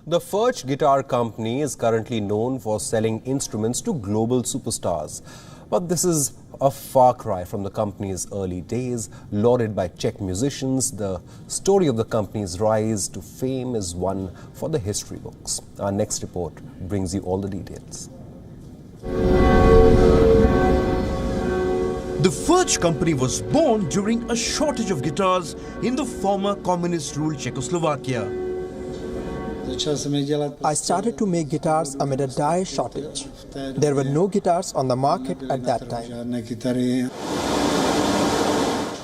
The Furch Guitar Company is currently known for selling instruments to global superstars. But this is a far cry from the company's early days. Lauded by Czech musicians, the story of the company's rise to fame is one for the history books. Our next report brings you all the details. The Furch Company was born during a shortage of guitars in the former communist-ruled Czechoslovakia. I started to make guitars amid a dire shortage. There were no guitars on the market at that time.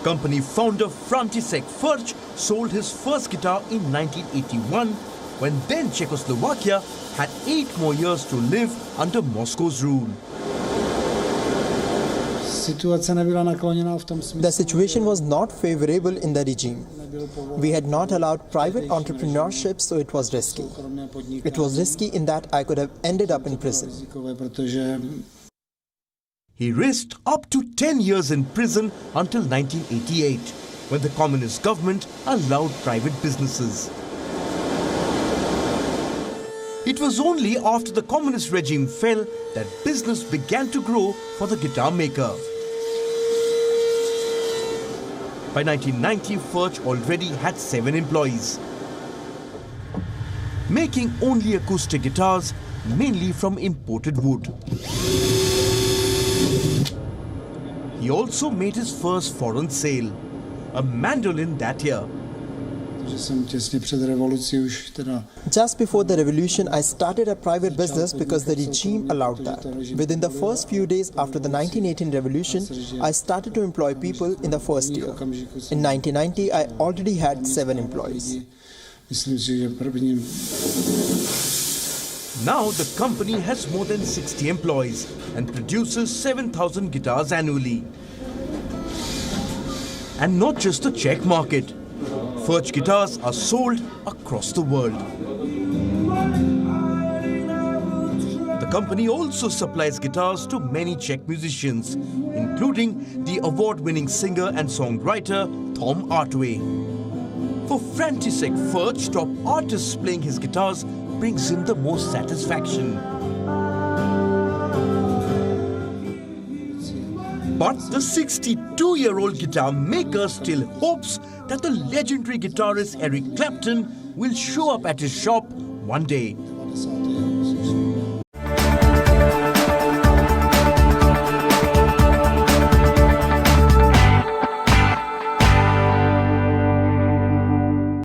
Company founder Frantisek Furch sold his first guitar in 1981, when then Czechoslovakia had 8 more years to live under Moscow's rule. The situation was not favorable in the regime. We had not allowed private entrepreneurship, so it was risky. It was risky in that I could have ended up in prison. He risked up to 10 years in prison until 1988, when the communist government allowed private businesses. It was only after the communist regime fell that business began to grow for the guitar maker. By 1990, Furch already had 7 employees, making only acoustic guitars, mainly from imported wood. He also made his first foreign sale, a mandolin that year. Just before the revolution, I started a private business because the regime allowed that. Within the first few days after the 1918 revolution, I started to employ people in the first year. In 1990, I already had 7 employees. Now the company has more than 60 employees and produces 7,000 guitars annually. And not just the Czech market. Furch guitars are sold across the world. The company also supplies guitars to many Czech musicians, including the award-winning singer and songwriter Tom Artway. For Frantisek Furch, top artists playing his guitars brings him the most satisfaction. But the 62-year-old guitar maker still hopes that the legendary guitarist Eric Clapton will show up at his shop one day.